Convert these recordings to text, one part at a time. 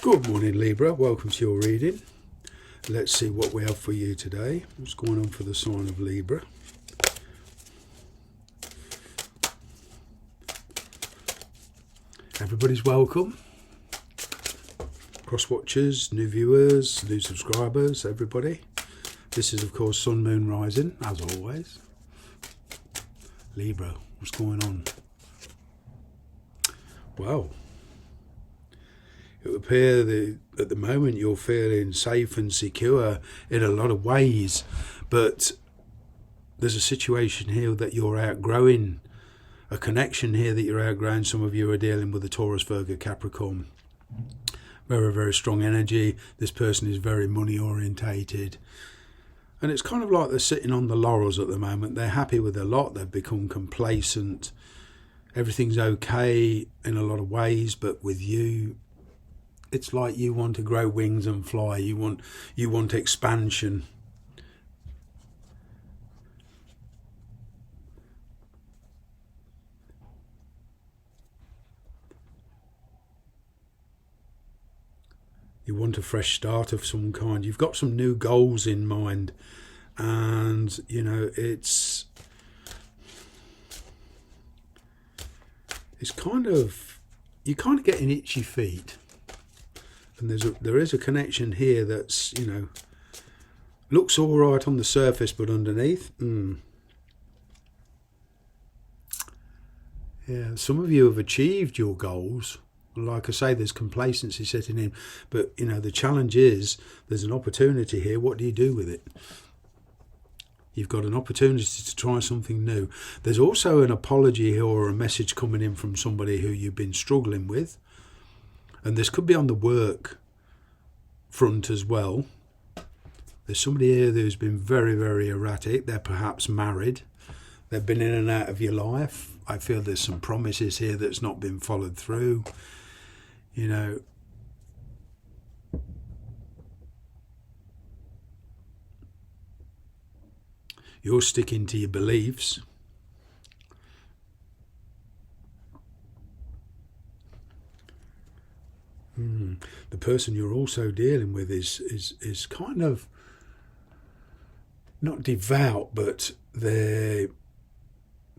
Good morning, Libra. Welcome to your reading. Let's see what we have for you today. What's going on for the sign of Libra? Everybody's welcome. Cross watchers, new viewers, new subscribers, everybody. This is, of course, Sun, Moon, Rising, as always. Libra, what's going on? Well, it would appear that at the moment you're feeling safe and secure in a lot of ways, but there's a situation here that you're outgrowing, a connection here that you're outgrowing. Some of you are dealing with a Taurus, Virgo, Capricorn. Very, very strong energy. This person is very money orientated. And it's kind of like they're sitting on the laurels at the moment. They're happy with a lot. They've become complacent. Everything's okay in a lot of ways, but with you, it's like you want to grow wings and fly. You want expansion. You want a fresh start of some kind. You've got some new goals in mind, and you know it's kind of, you're kind of getting itchy feet. And there is a connection here that's, you know, looks all right on the surface, but underneath, yeah, some of you have achieved your goals. Like I say, there's complacency setting in, but you know the challenge is there's an opportunity here. What do you do with it? You've got an opportunity to try something new. There's also an apology here or a message coming in from somebody who you've been struggling with. And this could be on the work front as well. There's somebody here who's been very, very erratic. They're perhaps married. They've been in and out of your life. I feel there's some promises here that's not been followed through. You know, you're sticking to your beliefs. The person you're also dealing with is kind of not devout, but they're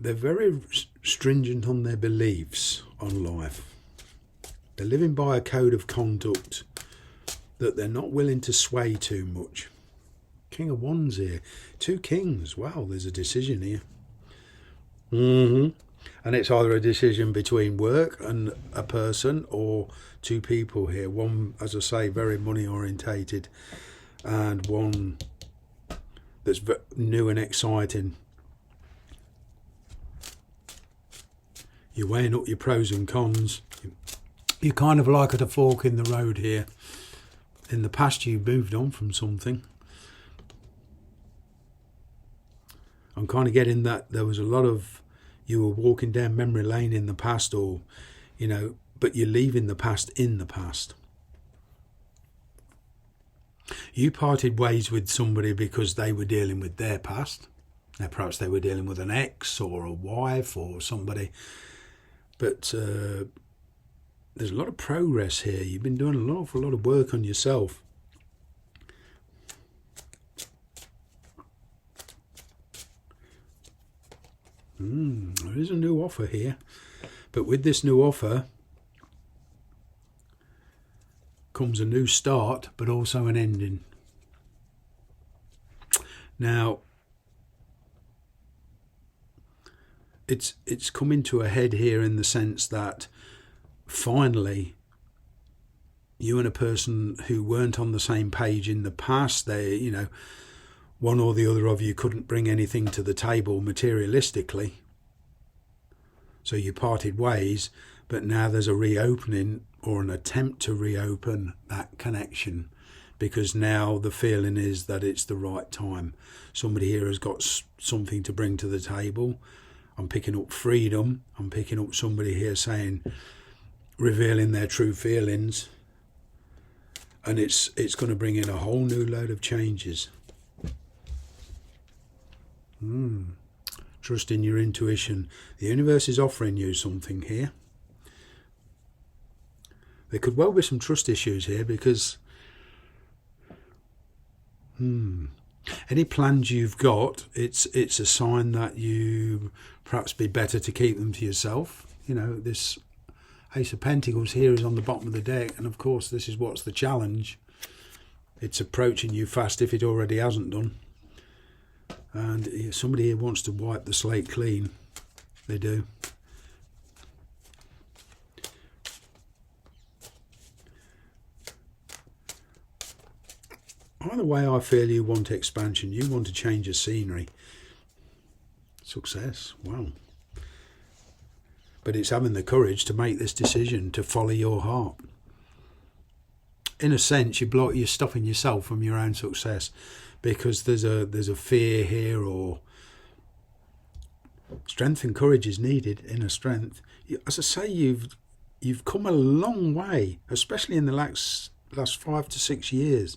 very stringent on their beliefs on life. They're living by a code of conduct that they're not willing to sway too much. King of Wands here. Two kings. Wow, there's a decision here. And it's either a decision between work and a person or two people here. One, as I say, very money orientated, and one that's new and exciting. You're weighing up your pros and cons. You're kind of like at a fork in the road here. In the past, you moved on from something. I'm kind of getting that there was a lot of, you were walking down memory lane in the past, or, you know, but you're leaving the past in the past. You parted ways with somebody because they were dealing with their past. Now, perhaps they were dealing with an ex or a wife or somebody. But there's a lot of progress here. You've been doing an awful lot of work on yourself. There is a new offer here. But with this new offer comes a new start, but also an ending. Now, it's coming to a head here in the sense that finally you and a person who weren't on the same page in the past, they, you know, one or the other of you couldn't bring anything to the table materialistically, so you parted ways, but now there's a reopening or an attempt to reopen that connection, because now the feeling is that it's the right time. Somebody here has got something to bring to the table. I'm picking up freedom. I'm picking up somebody here saying, revealing their true feelings, and it's going to bring in a whole new load of changes. Trust in your intuition. The universe is offering you something here. There could well be some trust issues here, because any plans you've got, it's a sign that you perhaps be better to keep them to yourself. You know, this Ace of Pentacles here is on the bottom of the deck, and of course this is what's the challenge. It's approaching you fast if it already hasn't done. And somebody here wants to wipe the slate clean. They do. Either way, I feel you want expansion. You want to change your scenery. Success. Wow. But it's having the courage to make this decision, to follow your heart. In a sense, you're stopping yourself from your own success, because there's a fear here, or strength and courage is needed. Inner strength. As I say, you've come a long way, especially in the last 5 to 6 years.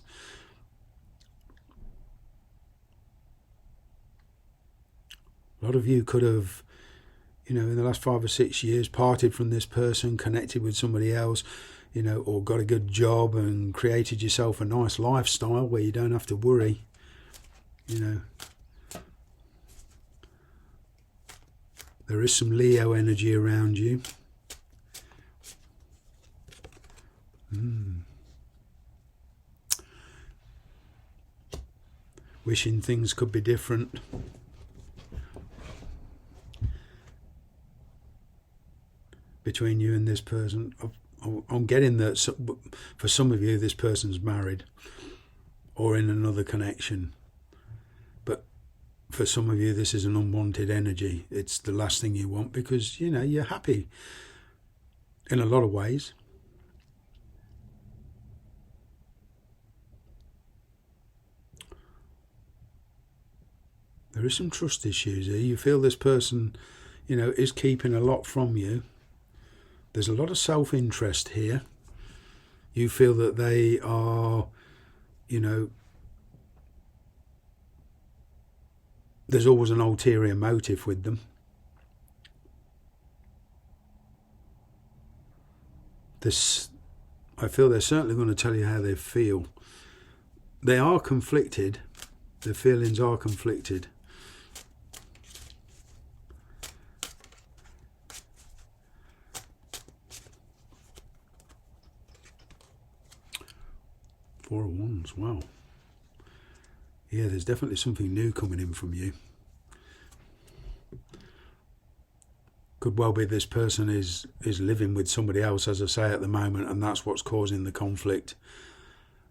A lot of you could have, in the last 5 or 6 years, parted from this person, connected with somebody else, or got a good job and created yourself a nice lifestyle where you don't have to worry, There is some Leo energy around you. Wishing things could be different. Between you and this person. I'm getting that for some of you this person's married or in another connection, but for some of you this is an unwanted energy. It's the last thing you want, because you're happy in a lot of ways. There is some trust issues here. You feel this person is keeping a lot from you. There's a lot of self-interest here. You feel that they are, there's always an ulterior motive with them. I feel they're certainly going to tell you how they feel. They are conflicted. Their feelings are conflicted. Four of Wands, wow. Yeah, there's definitely something new coming in from you. Could well be this person is living with somebody else, as I say, at the moment, and that's what's causing the conflict.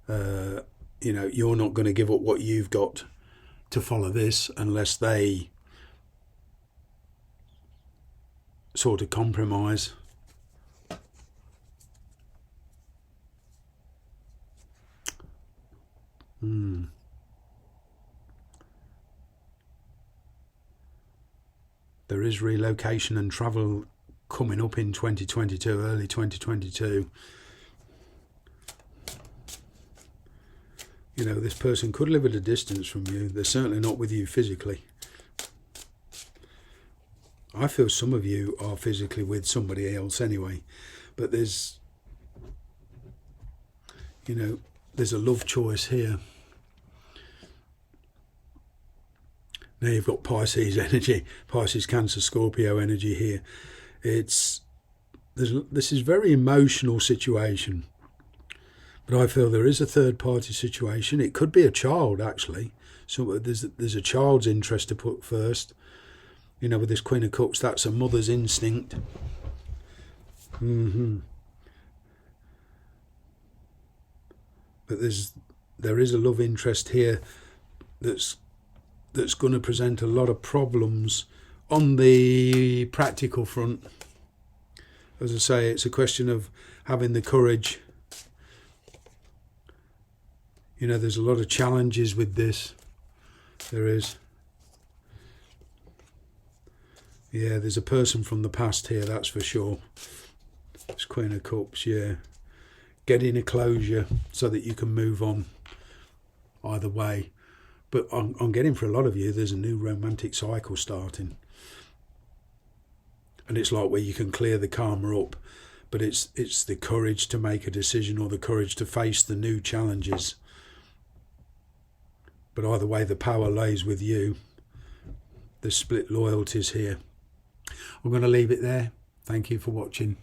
You're not going to give up what you've got to follow this unless they sort of compromise. There is relocation and travel coming up in 2022, early 2022. This person could live at a distance from you. They're certainly not with you physically. I feel some of you are physically with somebody else anyway, but there's a love choice here. Now you've got Pisces energy, Pisces, Cancer, Scorpio energy here. This is very emotional situation, but I feel there is a third party situation. It could be a child, actually. So there's a child's interest to put first. With this Queen of Cups, that's a mother's instinct. But there is a love interest here that's going to present a lot of problems on the practical front. As I say, it's a question of having the courage. There's a lot of challenges with this. There is. Yeah, there's a person from the past here, that's for sure. It's Queen of Cups, yeah. Getting a closure so that you can move on either way. But I'm getting, for a lot of you, there's a new romantic cycle starting. And it's like where you can clear the karma up. but it's the courage to make a decision or the courage to face the new challenges. But either way, the power lays with you. The split loyalties here. I'm going to leave it there. Thank you for watching.